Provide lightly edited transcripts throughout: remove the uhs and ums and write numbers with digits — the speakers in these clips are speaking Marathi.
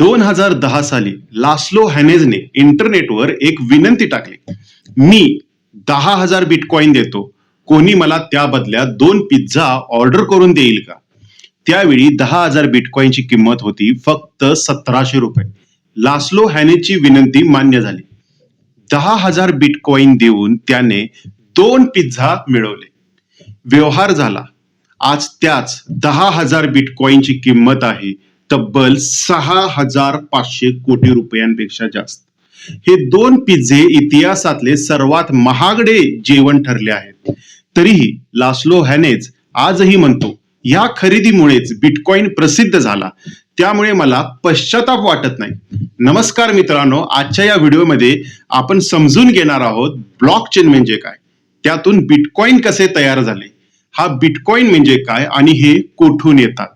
2010 साली लास्लो हॅनेजने इंटरनेटवर एक विनंती टाकली. मी 10,000 बिटकॉइन देतो, कोणी मला त्या बदल्यात 2 पिझ्झा ऑर्डर करून देईल का? त्यावेळी 10,000 बिटकॉइनची किंमत होती फक्त 1700 रुपये. लास्लो हॅनेजची विनंती मान्य झाली. 10,000 बिटकॉइन देऊन त्याने 2 पिझ्झा मिळवले. व्यवहार झाला. आज त्याच 10,000 बिटकॉइनची किंमत आहे तब्बल 6,500 कोटी रुपयांपेक्षा जास्त. हे 2 पिझ्झे इतिहासातले सर्वात महागडे जेवण ठरले आहेत. तरीही लास्लो हॅनेज आजही म्हणतो, या खरेदीमुळेच बिटकॉइन प्रसिद्ध झाला, त्यामुळे मला पश्चाताप वाटत नाही. नमस्कार मित्रांनो, आजच्या या व्हिडिओमध्ये आपण समजून घेणार आहोत ब्लॉकचेन म्हणजे काय, त्यातून बिटकॉइन कसे तयार झाले, हा बिटकॉइन म्हणजे काय आणि हे कुठून येतात,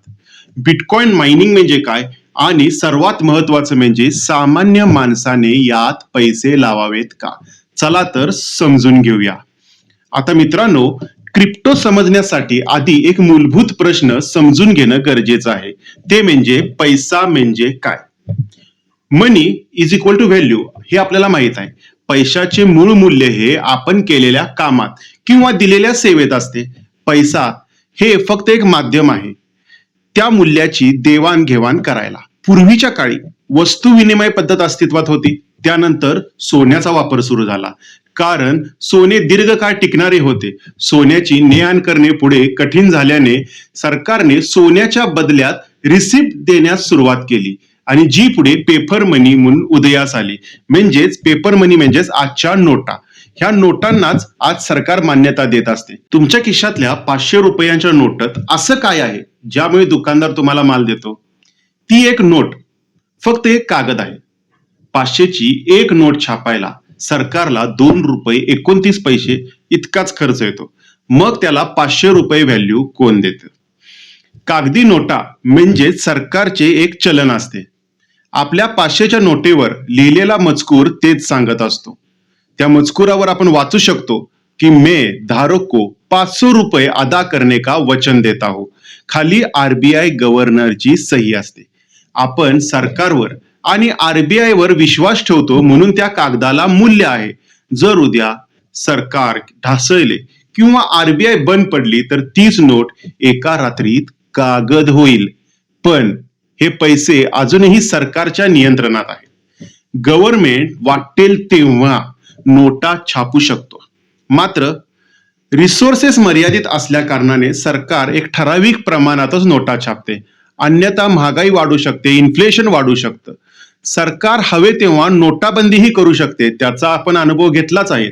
बिटकॉइन मायनिंग म्हणजे काय आणि सर्वात महत्वाचं म्हणजे सामान्य माणसाने यात पैसे लावावेत का. चला तर समजून घेऊया. आता मित्रांनो, क्रिप्टो समजण्यासाठी आधी एक मूलभूत प्रश्न समजून घेणं गरजेचं आहे. ते म्हणजे पैसा म्हणजे काय. मनी इज इक्वल टू व्हॅल्यू हे आपल्याला माहित आहे. पैशाचे मूळ मूल्य हे आपण केलेल्या कामात किंवा दिलेल्या सेवेत असते. पैसा हे फक्त एक माध्यम आहे त्या मूल्याची देवाणघेवाण करायला. पूर्वीच्या काळी वस्तू विनिमय पद्धत अस्तित्वात होती. त्यानंतर सोन्याचा वापर सुरू झाला, कारण सोने दीर्घकाळ टिकणारे होते. सोन्याची ने-आण करणे पुढे कठीण झाल्याने सरकारने सोन्याच्या बदल्यात रिसिप्ट देण्यास सुरुवात केली आणि जी पुढे पेपर मनी म्हणून उदयास आली. म्हणजेच पेपर मनी म्हणजेच आजच्या नोटा. ह्या नोटांनाच आज सरकार मान्यता देत असते. तुमच्या खिशातल्या 500 रुपयांच्या नोटात असं काय आहे ज्यामुळे दुकानदार तुम्हाला माल देतो? ती एक नोट, फक्त एक कागद आहे. 500 ची एक नोट छापायला सरकारला 2 रुपये 29 पैसे इतकाच खर्च येतो. मग त्याला 500 रुपये व्हॅल्यू कोण देतं? कागदी नोटा म्हणजे सरकारचे एक चलन असते. आपल्या 500च्या नोटेवर लिहिलेला मजकूर तेच सांगत असतो. त्या मजकुरावर आपण वाचू शकतो की मैं धारक को 500 रुपये अदा करने का वचन देता हूं. खाली आरबीआय गव्हर्नरची सही असते. आपण सरकारवर आणि आरबीआय वर विश्वास ठेवतो म्हणून त्या कागदाला मूल्य आहे. जर उद्या सरकार ढासळले किंवा आरबीआय बंद पडली तर तीच नोट एका रात्रीत कागद होईल. पण हे पैसे अजूनही सरकारच्या नियंत्रणात आहे. गव्हर्नमेंट वाटेल तेव्हा नोटा छापू शकतो. मात्र रिसोर्सेस मर्यादित असल्या कारणाने सरकार एक ठराविक प्रमाणातच नोटा छापते. अन्यथा महागाई वाढू शकते, इन्फ्लेशन वाढू शकतं. सरकार हवे तेव्हा नोटाबंदीही करू शकते. त्याचा आपण अनुभव घेतलाच आहे.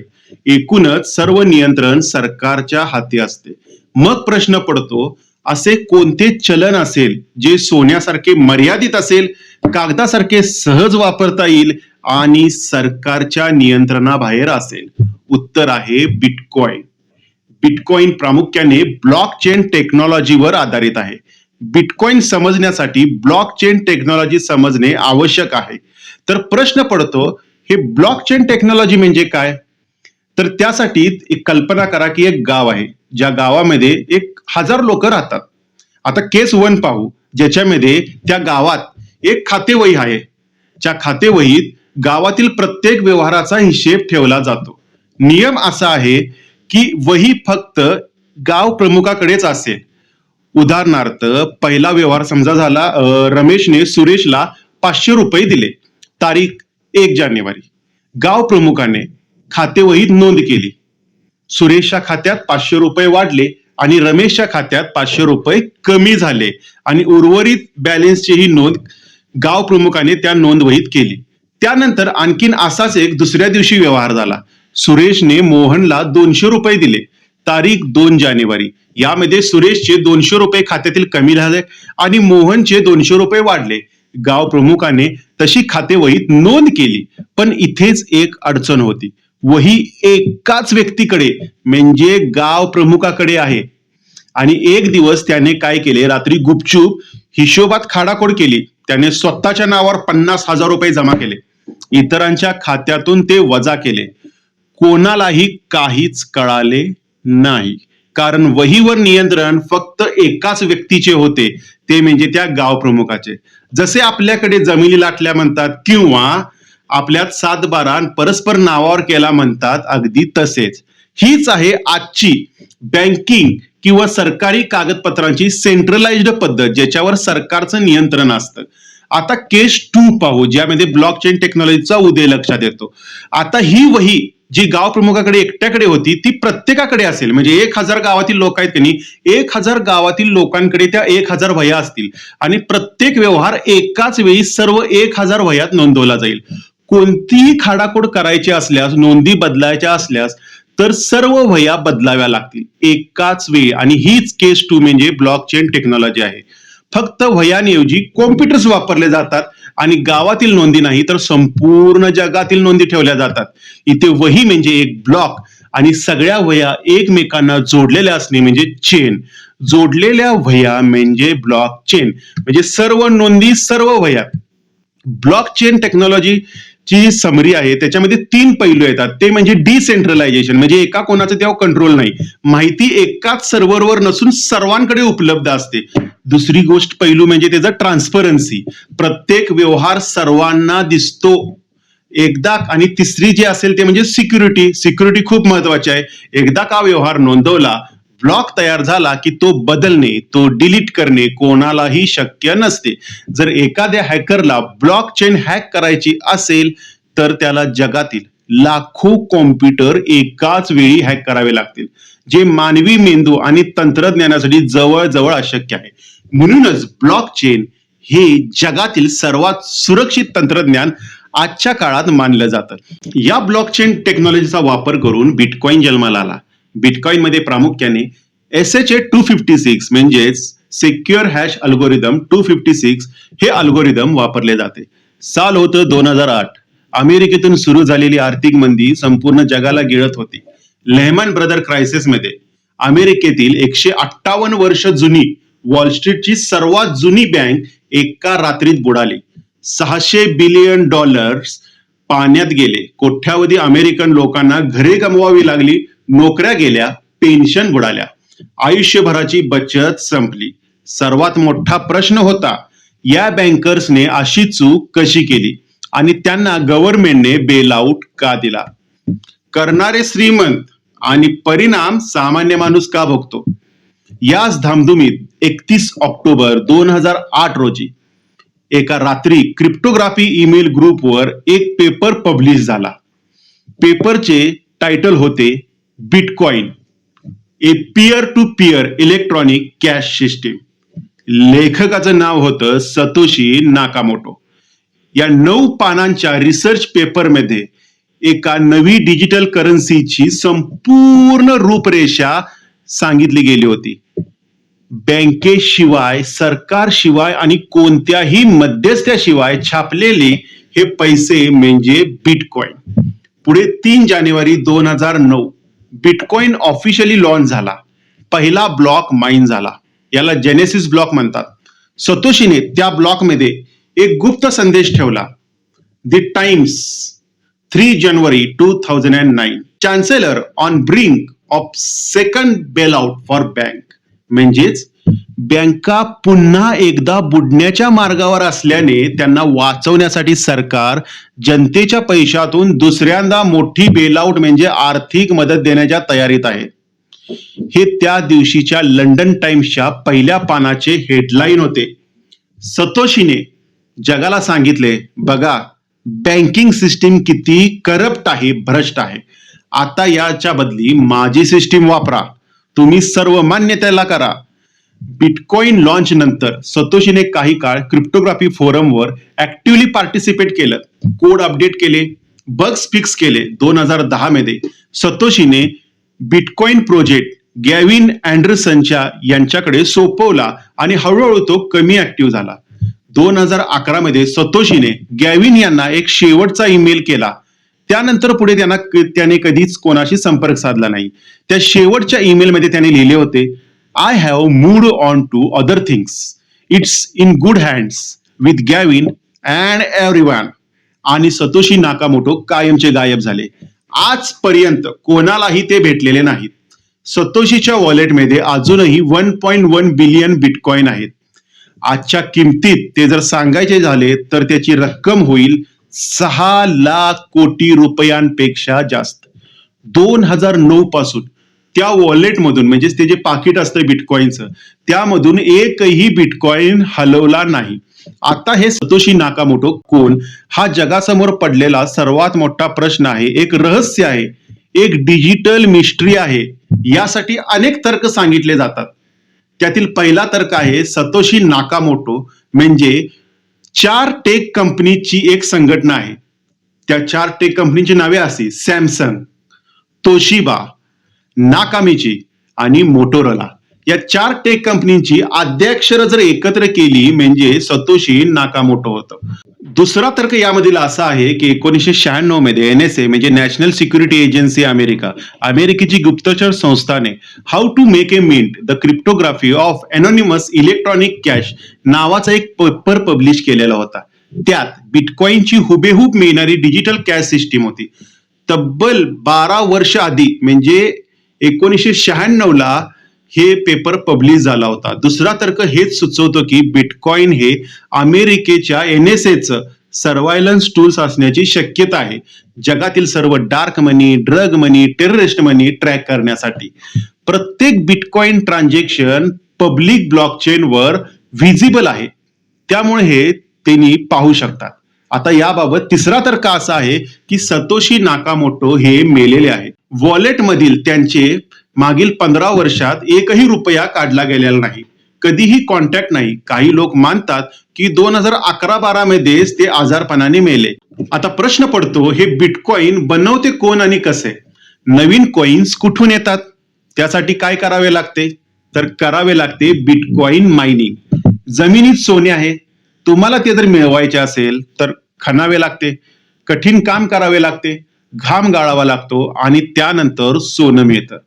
एकूणच सर्व नियंत्रण सरकारच्या हाती असते. मग प्रश्न पडतो, असे कोणते चलन असेल जे सोन्यासारखे मर्यादित असेल, कागदासारखे सहज वापरता येईल आणि सरकारच्या नियंत्रणाबाहेर असेल? उत्तर आहे बिटकॉइन. बिटकॉइन प्रामुख्याने ब्लॉकचेन टेक्नॉलॉजीवर आधारित आहे. बिटकॉइन समजण्यासाठी ब्लॉकचेन टेक्नॉलॉजी समजणे आवश्यक आहे. तर प्रश्न पडतो, हे ब्लॉकचेन टेक्नॉलॉजी म्हणजे काय? तर त्यासाठी एक कल्पना करा की एक गाव आहे, ज्या गावामध्ये 1000 लोक राहतात. आता केस 1 पाहू, ज्याच्यामध्ये त्या गावात एक खातेवही आहे. ज्या खातेवहीत गावातील प्रत्येक व्यवहाराचा हिशेब ठेवला जातो. नियम असा आहे की वही फक्त गाव प्रमुखाकडेच असेल. उदाहरणार्थ, पहिला व्यवहार समजा झाला, रमेशने सुरेशला 500 रुपये दिले. तारीख 1 जानेवारी. गाव प्रमुखाने खातेवहीत नोंद केली. सुरेशच्या खात्यात 500 रुपये वाढले आणि रमेशच्या खात्यात 500 रुपये कमी झाले आणि उर्वरित बॅलन्सचीही नोंद गाव प्रमुखाने त्या नोंदवहीत केली. त्यानंतर आणखीन असाच एक दुसऱ्या दिवशी व्यवहार झाला. सुरेशने मोहनला 200 रुपये दिले. तारीख 2 जानेवारी. यामध्ये सुरेशचे 200 रुपये खात्यातील कमी झाले आणि मोहनचे 200 रुपये वाढले. गाव प्रमुखाने तशी खातेवहीत नोंद केली. पण इथेच एक अडचण होती. वही एकाच व्यक्तीकडे म्हणजे गाव प्रमुखाकडे आहे आणि एक दिवस त्याने काय केले, रात्री गुपचूप हिशोबात खाडाखोड केली. त्याने स्वतःच्या नावावर 50,000 रुपये जमा केले. इतरांच्या खात्यातून ते वजा केले. कोणालाही काहीच कळाले नाही. कारण वहीवर नियंत्रण फक्त एकाच व्यक्तीचे होते, ते म्हणजे त्या गाव प्रमुखाचे. जसे आपल्याकडे जमिनी लाटल्या म्हणतात किंवा आपल्यात सातबारा परस्पर नावावर केला म्हणतात, अगदी तसेच हीच आहे आजची बँकिंग किंवा सरकारी कागदपत्रांची सेंट्रलाइज्ड पद्धत, ज्याच्यावर सरकारचं नियंत्रण असतं. आता केस 2 पाहू, ज्यामध्ये ब्लॉकचेन टेक्नॉलॉजीचा उदय लक्षात येतो. आता ही वही जी गाव प्रमुखाकडे एकट्याकडे होती ती प्रत्येकाकडे असेल. म्हणजे 1000 गावातील लोक आहेत त्यांनी 1000 गावातील लोकांकडे त्या 1000 वह्या असतील आणि प्रत्येक व्यवहार एकाच वेळी सर्व 1000 वह्यात नोंदवला जाईल. कोणतीही खाडाखोड करायची असल्यास, नोंदी बदलायच्या असल्यास तर सर्व वह्या बदलाव्या लागतील एकाच वेळी. आणि हीच केस 2 म्हणजे ब्लॉकचेन टेक्नॉलॉजी आहे. फक्त वह्यांऐवजी कॉम्प्युटर्स वापरले जातात आणि गावातील नोंदी नाही तर संपूर्ण जगातील नोंदी ठेवल्या जातात. इथे वही म्हणजे एक ब्लॉक आणि सगळ्या वह्या एकमेकांना जोडलेल्या असणे म्हणजे चेन. जोडलेल्या वह्या म्हणजे ब्लॉक चेन, म्हणजे सर्व नोंदी सर्व वह्या. ब्लॉकचेन टेक्नॉलॉजी ची समरी आहे, त्याच्यामध्ये 3 पैलू येतात. ते म्हणजे डिसेंट्रलायझेशन, म्हणजे एका कोणाचं त्यावर कंट्रोल नाही, माहिती एकाच सर्व्हरवर नसून सर्वांकडे उपलब्ध असते. दुसरी गोष्ट पैलू म्हणजे त्याचा ट्रान्सपरन्सी, प्रत्येक व्यवहार सर्वांना दिसतो एकदा. आणि तिसरी जी असेल ते म्हणजे सिक्युरिटी. सिक्युरिटी खूप महत्वाची आहे. एकदा का व्यवहार नोंदवला, ब्लॉक तयार झाला की तो बदलणे, तो डिलीट करणे कोणालाही शक्य नसते. जर एखाद्या हॅकरला ब्लॉकचेन हॅक करायची असेल तर त्याला जगातील लाखो कॉम्प्युटर एकाच वेळी हॅक करावे लागतील, जे मानवी मेंदू आणि तंत्रज्ञानासाठी जवळजवळ अशक्य आहे. म्हणूनच ब्लॉकचेन हे जगातील सर्वात सुरक्षित तंत्रज्ञान आजच्या काळात मानलं जातं. या ब्लॉकचेन टेक्नॉलॉजीचा वापर करून बिटकॉइन जन्माला आला. बिटकॉइन मध्ये प्रामुख्याने SHA-256 म्हणजेच सिक्युअर हॅश अल्गोरिदम 256 हे अल्गोरिदम वापरले जाते. साल होतं 2008. अमेरिकेतून सुरू झालेली आर्थिक मंदी संपूर्ण जगाला गिळत होती. लेहमन ब्रदर क्रायसिस मध्ये अमेरिकेतील 158 वर्ष जुनी वॉल स्ट्रीटची सर्वात जुनी बँक एका रात्रीत बुडाली. $600 बिलियन पाण्यात गेले. कोट्यावधी अमेरिकन लोकांना घरे गमवावी लागली, नोकऱ्या गेल्या, पेन्शन बुडाल्या, आयुष्यभराची बचत संपली. सर्वात मोठा प्रश्न होता, या बँकर्सने अशी चूक कशी केली आणि त्यांना गव्हर्नमेंटने बेल आउट का दिला? करणारे श्रीमंत आणि परिणाम सामान्य माणूस का भोगतो? याच धामधुमीत 31 ऑक्टोबर 2008 रोजी एका रात्री क्रिप्टोग्राफी ईमेल ग्रुपवर एक पेपर पब्लिश झाला. पेपरचे टायटल होते Bitcoin, a peer to peer electronic cash system. लेखकाचं नाव होतं सतोशी नाकामोटो. या 9 पानांच्या रिसर्च पेपरमध्ये एका नवी डिजिटल करन्सीची संपूर्ण रूपरेषा सांगितली गेली होती. बँकेशिवाय, सरकारशिवाय आणि कोणत्याही मध्यस्थ्याशिवाय छापलेले हे पैसे म्हणजे बिटकॉइन. पुढे 3 जानेवारी 2009 बिटकॉइन ऑफिशियली लॉन्च झाला. पहिला ब्लॉक माइन झाला. याला जेनेसिस ब्लॉक म्हणतात. सतोशीने त्या ब्लॉकमध्ये एक गुप्त संदेश ठेवला. द टाइम्स 3 जानेवारी 2009 chancellor on brink of second bail out for bank. म्हणजेच बँका पुन्हा एकदा बुडण्याच्या मार्गावर असल्याने त्यांना वाचवण्यासाठी सरकार जनतेच्या पैशातून दुसऱ्यांदा मोठी बेलआउट म्हणजे आर्थिक मदत देण्याच्या तयारीत आहे. हे त्या दिवशीच्या लंडन टाइम्सच्या पहिल्या पानाचे हेडलाईन होते. सतोशीने जगाला सांगितले, बघा बँकिंग सिस्टीम किती करप्ट आहे, भ्रष्ट आहे. आता याच्या बदली माझी सिस्टीम वापरा, तुम्ही सर्व मान्य त्याला करा. बिटकॉइन लॉन्च नंतर सतोशीने काही काळ क्रिप्टोग्राफी फोरमवर ऍक्टिव्हली पार्टिसिपेट केलं, कोड अपडेट केले, बग्स फिक्स केले. 2010 मध्ये सतोशीने बिटकॉइन प्रोजेक्ट गॅविन अँडरसनच्या यांच्याकडे सोपवला आणि हळूहळू तो कमी ऍक्टिव्ह झाला. 2011 मध्ये सतोशीने गॅविन यांना एक शेवटचा ईमेल केला. त्यानंतर पुढे त्याने कधीच कोणाशी संपर्क साधला नाही. त्या शेवटच्या ईमेलमध्ये त्याने लिहिले होते, I have moved on to other things. It's in good hands with Gavin and everyone. आणि सतोशी नाकामोटो कायमचे गायब झाले. आजपर्यंत कोणालाही ते भेटलेले नाहीत. सतोशीच्या वॉलेटमध्ये अजूनही 1.1 बिलियन बिटकॉइन आहेत. आजच्या किमतीत ते जर सांगायचे झाले तर त्याची रक्कम होईल 6 लाख कोटी रुपयांपेक्षा जास्त. 2009 पासून त्या वॉलेटमधून म्हणजेच ते जे पाकिट असतं बिटकॉइनचं त्यामधून एकही बिटकॉइन हलवला नाही. आता हे सतोशी नाकामोटो कोण हा जगासमोर पडलेला सर्वात मोठा प्रश्न आहे, एक रहस्य आहे, एक डिजिटल मिस्ट्री आहे. यासाठी अनेक तर्क सांगितले जातात. त्यातील पहिला तर्क आहे सतोशी नाकामोटो म्हणजे 4 टेक कंपनीची एक संघटना आहे. त्या 4 टेक कंपनीची नावे अशी सॅमसंग, तोशिबा, नाकामिची आणि मोटोरोला. या 4 टेक कंपनीची आद्याक्षर जर एकत्र केली म्हणजे सतोशी नाकामोटो होतं. दुसरा तर्क यामधील असा आहे की 1996 मध्ये NSA म्हणजे नॅशनल सिक्युरिटी एजन्सी अमेरिकेची गुप्तचर संस्थाने how to make a mint the cryptography of anonymous electronic cash नावाचा एक पेपर पब्लिश केलेला होता. त्यात बिटकॉइनची हुबेहूब मिळणारी डिजिटल कॅश सिस्टीम होती. तब्बल 12 वर्ष आधी म्हणजे 1996 ला हे पेपर पब्लिश झाला होता. दुसरा तर्क हेच सुचवतो की बिटकॉइन हे अमेरिकेच्या NSAचं सर्वायलन्स टूल्स असण्याची शक्यता आहे जगातील सर्व डार्क मनी, ड्रग मनी, टेररिस्ट मनी ट्रॅक करण्यासाठी. प्रत्येक बिटकॉइन ट्रान्झॅक्शन पब्लिक ब्लॉकचेनवर व्हिजिबल आहे, त्यामुळे हे त्यांनी पाहू शकतात. आता याबाबत तिसरा तर्क असा आहे की सतोशी नाकामोटो हे मेलेले आहेत. वॉलेटमधील त्यांचे मागील 15 वर्षात एकही रुपया काढला गेलेला नाही, कधीही कॉन्टॅक्ट नाही. काही लोक मानतात की 2011-12 मध्येच ते आजारपणाने मेले. आता प्रश्न पडतो, हे बिटकॉइन बनवते कोण आणि कसे? नवीन कॉइन्स कुठून येतात? त्यासाठी काय करावे लागते? तर करावे लागते बिटकॉइन मायनिंग. जमिनीत सोने आहे, तुम्हाला ते जर मिळवायचे असेल तर खणावे लागते, कठीण काम करावे लागते, घाम गाळावा लागतो आणि त्यानंतर सोनं मिळतं.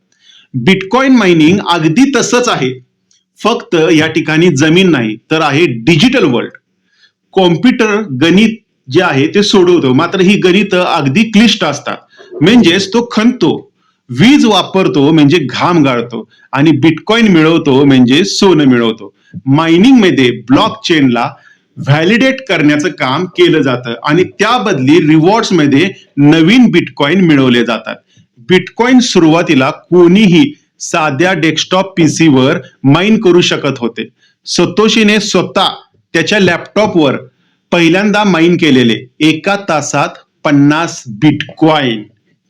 बिटकॉइन मायनिंग अगदी तसंच आहे, फक्त या ठिकाणी जमीन नाही तर आहे डिजिटल वर्ल्ड. कॉम्प्युटर गणित जे आहे ते सोडवतो, मात्र ही गणित अगदी क्लिष्ट असतात. म्हणजेच तो खणतो, वीज वापरतो म्हणजे घाम गाळतो आणि बिटकॉइन मिळवतो म्हणजे सोनं मिळवतो. मायनिंग मध्ये ब्लॉक चेनला व्हॅलिडेट करण्याचं काम केलं जातं आणि त्या बदली रिवॉर्ड्स मध्ये नवीन बिटकॉइन मिळवले जातात. बिटकॉइन सुरुवातीला कोणीही साध्या डेस्कटॉप पीसी वर माइन करू शकत होते. सतोशीने स्वतः त्याच्या लॅपटॉपवर पहिल्यांदा माइन केलेले 1 तासात 50 बिटकॉइन.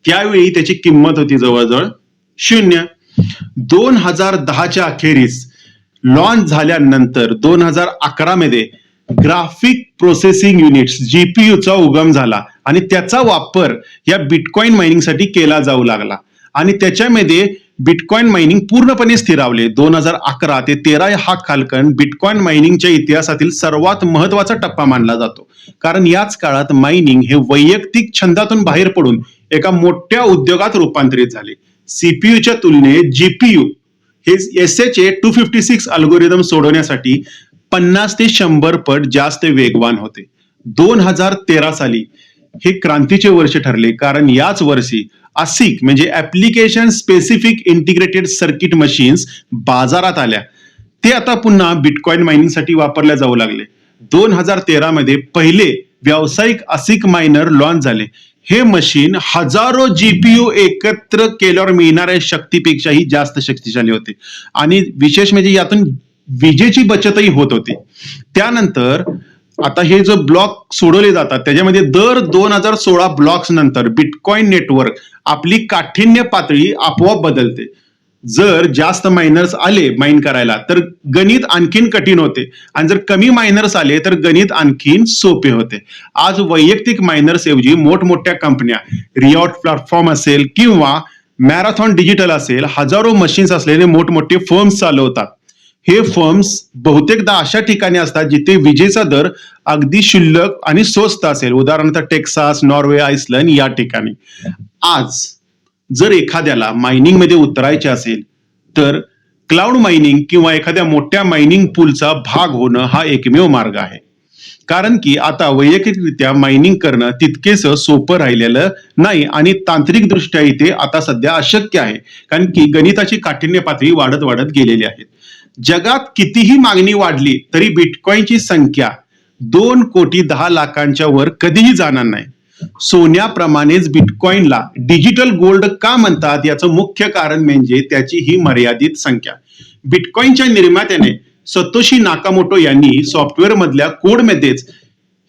त्यावेळी त्याची किंमत होती जवळजवळ 0. 2010च्या अखेरीस लॉन्च झाल्यानंतर 2011 मध्ये ग्राफिक प्रोसेसिंग युनिट्स GPUचा उगम झाला आणि त्याचा वापर या बिटकॉइन मायनिंगसाठी केला जाऊ लागला आणि त्याच्यामध्ये बिटकॉइन मायनिंग पूर्णपणे स्थिरावले. 2011 ते 13 हा कालखंड बिटकॉइन मायनिंगच्या इतिहासातील सर्वात महत्वाचा टप्पा मानला जातो, कारण याच काळात मायनिंग हे वैयक्तिक छंदातून बाहेर पडून एका मोठ्या उद्योगात रूपांतरित झाले. सीपीयूच्या तुलनेत जीपीयू हे SH-256 अल्गोरिदम सोडवण्यासाठी 50 ते 100 पट जास्त वेगवान होते. 2013 साली हे क्रांतीचे वर्ष ठरले, कारण याच वर्षी ASIC म्हणजे application specific integrated circuit machines बाजारात आल्या. ते आता पुन्हा बिटकॉइन मायनिंगसाठी वापरल्या जाऊ लागले. 2013 मध्ये पहिले व्यावसायिक ASIC मायनर लॉन्च झाले. हे मशीन हजारो GPU एकत्र केल्यावर मिळणाऱ्या शक्तीपेक्षाही जास्त शक्तिशाली होते आणि विशेष म्हणजे यातून विजेची बचतही होत होती. त्यानंतर आता हे जो ब्लॉक सोडवले जातात त्याच्यामध्ये दर 2016 ब्लॉक्स नंतर बिटकॉइन नेटवर्क आपली काठिण्य पातळी आपोआप बदलते. जर जास्त मायनर्स आले माइन करायला तर गणित आणखीन कठीण होते आणि जर कमी मायनर्स आले तर गणित आणखीन सोपे होते. आज वैयक्तिक मायनर्स ऐवजी मोठमोठ्या कंपन्या, रियॉट प्लॅटफॉर्म असेल किंवा मॅरेथॉन डिजिटल असेल, हजारो मशीन्स असलेले मोठमोठे फर्म्स चालवतात. हे फर्म्स बहुतेकदा अशा ठिकाणी असतात जिथे विजेचा दर अगदी क्षुल्लक आणि स्वस्त असेल, उदाहरणार्थ टेक्सास, नॉर्वे, आइसलंड या ठिकाणी. आज जर एखाद्याला मायनिंग मध्ये उतरायचे असेल तर क्लाउड मायनिंग किंवा एखाद्या मोठ्या मायनिंग पूलचा भाग होणं हा एकमेव मार्ग आहे. कारण की आता वैयक्तिकरित्या मायनिंग करणं तितकेच सोपं राहिलेलं नाही आणि तांत्रिकदृष्ट्या इथे आता सध्या अशक्य आहे, कारण की गणिताची काठिण्य पातळी वाढत वाढत गेलेली आहे. जगात कितीही मागणी वाढली तरी बिटकॉइनची संख्या 2,10,00,000 वर कधीही जाणार नाही. सोन्याप्रमाणेच बिटकॉइनला डिजिटल गोल्ड का म्हणतात याचं मुख्य कारण म्हणजे त्याची ही मर्यादित संख्या. बिटकॉइनच्या निर्मात्याने सतोशी नाकामोटो यांनी सॉफ्टवेअर मधल्या कोडमध्येच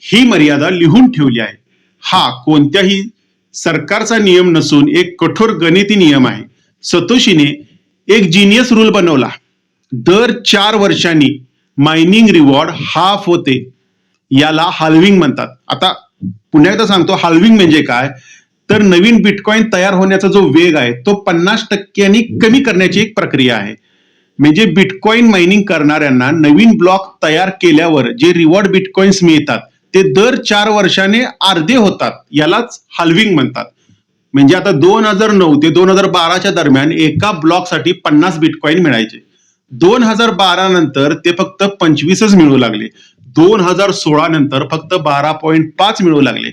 ही मर्यादा लिहून ठेवली आहे. हा कोणत्याही सरकारचा नियम नसून एक कठोर गणिती नियम आहे. सतोशीने एक जीनियस रूल बनवला. दर 4 वर्षांनी मायनिंग रिवॉर्ड हाफ होते. याला हाल्विंग म्हणतात. आता पुन्हा एकदा सांगतो, हाल्विंग म्हणजे काय, तर नवीन बिटकॉइन तयार होण्याचा जो वेग आहे तो 50% कमी करण्याची एक प्रक्रिया आहे. म्हणजे बिटकॉइन मायनिंग करणाऱ्यांना नवीन ब्लॉक तयार केल्यावर जे रिवॉर्ड बिटकॉइन्स मिळतात ते दर 4 वर्षाने अर्धे होतात. यालाच हाल्विंग म्हणतात. म्हणजे आता 2009 ते 2012च्या दरम्यान एका ब्लॉकसाठी 50 बिटकॉइन मिळायचे. 2012 नंतर ते फक्त 25च मिळू लागले. 2016 नंतर फक्त 12.5 मिळू लागले.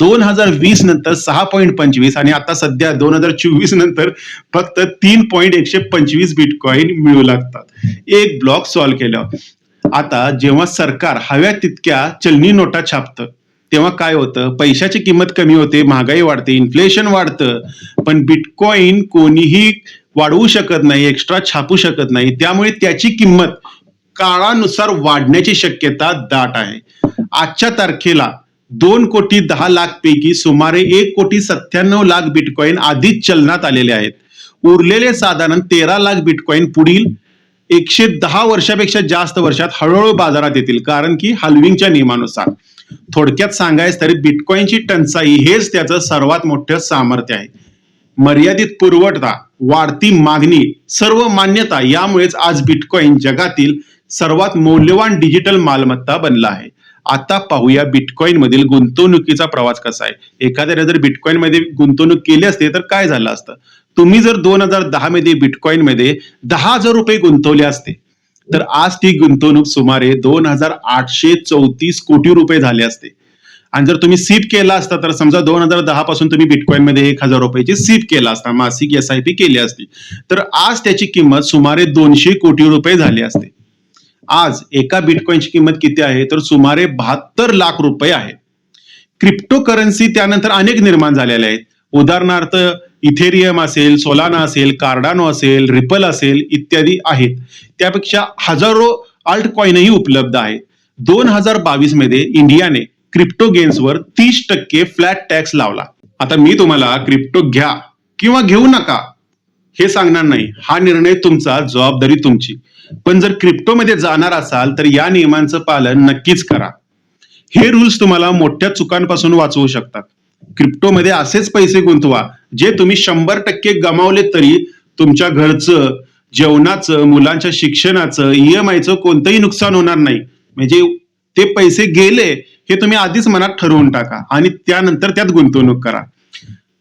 2020 नंतर 6.25 आणि आता सध्या 2024 नंतर फक्त 3.125 बिटकॉइन मिळू लागतात एक ब्लॉक सॉल्व्ह केल्यावर. आता जेव्हा सरकार हव्या तितक्या चलनी नोटा छापतं तेव्हा काय होतं, पैशाची किंमत कमी होते, महागाई वाढते, इन्फ्लेशन वाढतं, पण बिटकॉइन कोणीही वाढवू शकत नाही, एक्स्ट्रा छापू शकत नाही. त्यामुळे त्याची किंमत काळानुसार वाढण्याची शक्यता दाट आहे. आजच्या तारखेला 2,10,00,000 पैकी सुमारे 1,97,00,000 बिटकॉइन आधीच चलनात आलेले आहेत. उरलेले साधारण 13,00,000 बिटकॉइन पुढील 110 वर्षापेक्षा जास्त वर्षात हळूहळू बाजारात येतील, कारण की हाल्विंगच्या नियमानुसार. थोडक्यात सांगायचं तरी बिटकॉइनची टंचाई हेच त्याचं सर्वात मोठं सामर्थ्य आहे. मर्यादित पुरवठा, वाढती मागणी, सर्व मान्यता यामुळेच आज बिटकॉइन जगातील सर्वात मौल्यवान डिजिटल मालमत्ता बनला आहे. आता पाहूया बिटकॉइन मधील गुंतवणुकीचा प्रवास कसा आहे. एखाद्याने जर बिटकॉइन मध्ये गुंतवणूक केली असते तर काय झालं असतं. तुम्ही जर 2010 मध्ये बिटकॉइन मध्ये 10,000 रुपये गुंतवले असते तर आज ती गुंतवणूक सुमारे 2,834 कोटी रुपये झाले असते. आणि जर तुम्ही सीप केला असता तर समजा 2010 पासून तुम्ही बिटकॉइन मध्ये 1,000 रुपयाची सीप केला असता, मासिक SIP केली असती, तर आज त्याची किंमत सुमारे 200 कोटी रुपये झाली असते. आज एका बिटकॉइनची किंमत किती आहे तर सुमारे 72 लाख रुपये आहे. क्रिप्टो करन्सी त्यानंतर अनेक निर्माण झालेल्या आहेत. उदाहरणार्थ इथेरियम असेल, सोलाना असेल, कार्डानो असेल, रिपल असेल इत्यादी आहेत. त्यापेक्षा हजारो अल्ट कॉइनही उपलब्ध आहेत. 2022 मध्ये इंडियाने क्रिप्टो गेन्सवर 30% फ्लॅट टॅक्स लावला. आता मी तुम्हाला क्रिप्टो घ्या किंवा घेऊ नका हे सांगणार नाही. हा निर्णय तुमचा, जबाबदारी तुमची. पण जर क्रिप्टो मध्ये जाणार असाल तर या नियमांचं पालन नक्कीच करा. हे रूल्स तुम्हाला मोठ्या चुकांपासून वाचवू शकतात. क्रिप्टोमध्ये असेच पैसे गुंतवा जे तुम्ही 100% गमावले तरी तुमच्या घरचं, जेवणाचं, मुलांच्या शिक्षणाचं, EMIचं कोणतंही नुकसान होणार नाही. म्हणजे ते पैसे गेले हे तुम्ही आधीच मनात ठरवून टाका आणि त्यानंतर त्यात गुंतवणूक करा.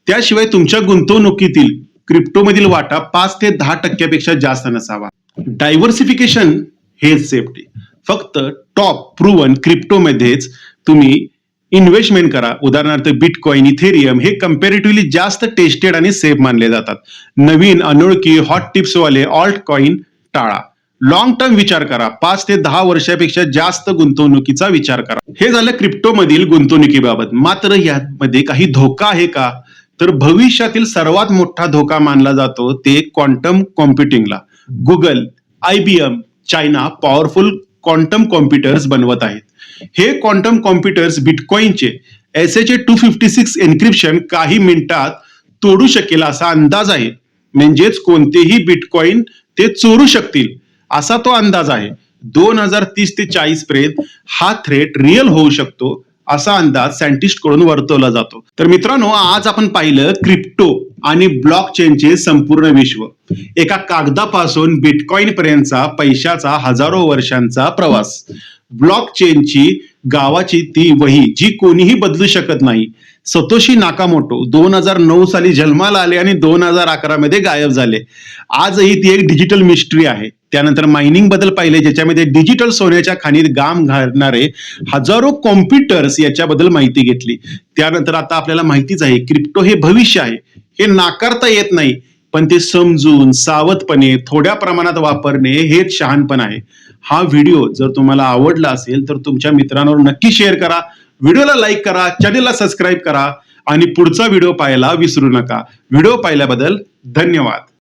त्याशिवाय तुमच्या गुंतवणुकीतील क्रिप्टोमधील वाटा 5 ते 10% जास्त नसावा. डायव्हर्सिफिकेशन हेच सेफ्टी. फक्त टॉप प्रूव्हन क्रिप्टोमध्येच तुम्ही इन्व्हेस्टमेंट करा. उदाहरणार्थ बिटकॉइन, इथेरियम हे कम्पॅरेटिव्हली जास्त टेस्टेड आणि सेफ मानले जातात. नवीन, अनोळखी, हॉट टिप्सवाले ऑल्ट कॉइन टाळा. लॉंग टर्म विचार करा. 5 ते 10 वर्षापेक्षा जास्त गुंतवणुकीचा विचार करा. हे झालं क्रिप्टोमधील गुंतवणुकीबाबत. मात्र यामध्ये काही धोका आहे का, तर भविष्यातील सर्वात मोठा धोका मानला जातो ते क्वांटम कॉम्प्युटिंगला. Google, IBM, China powerful quantum computers बनवत आहेत. हे क्वांटम कॉम्प्युटर्स बिटकॉइनचे SHA-256 एन्क्रिप्शन काही मिनिटात तोडू शकेल असा अंदाज आहे. म्हणजेच कोणतेही बिटकॉइन ते चोरू शकतील असा तो अंदाज आहे. 2030 ते 40 पर्यंत हा थ्रेट रिअल होऊ शकतो असा अंदाज सायंटिस्ट कडून वर्तवला जातो. तर मित्रांनो, आज आपण पाहिलं क्रिप्टो आणि ब्लॉकचेनचे संपूर्ण विश्व. एका कागदापासून बिटकॉइन पर्यंतचा पैशाचा हजारो वर्षांचा प्रवास. ब्लॉकचेनची गावाची ती वही जी कोणीही बदलू शकत नाही. सतोशी नाकामोटो 2009 साली जन्माला आले आणि 2011 मध्ये गायब झाले. आजही ती एक डिजिटल मिस्ट्री आहे. त्यानंतर मायनिंग बद्दल पाहिले, ज्याच्यामध्ये डिजिटल सोन्याच्या खाणीत गाम घालणारे हजारो कॉम्प्युटर्स याच्याबद्दल माहिती घेतली. त्यानंतर आता आपल्याला माहितीच आहे, क्रिप्टो हे भविष्य आहे, हे नाकारता येत नाही, पण ते समजून सावधपणे थोड्या प्रमाणात वापरणे हेच शहाणपण आहे. हा व्हिडिओ जर तुम्हाला आवडला असेल तर तुमच्या मित्रांवर नक्की शेअर करा, व्हिडिओला लाईक करा, चॅनेलला सबस्क्राईब करा आणि पुढचा व्हिडिओ पाहायला विसरू नका. व्हिडिओ पाहिल्याबद्दल धन्यवाद.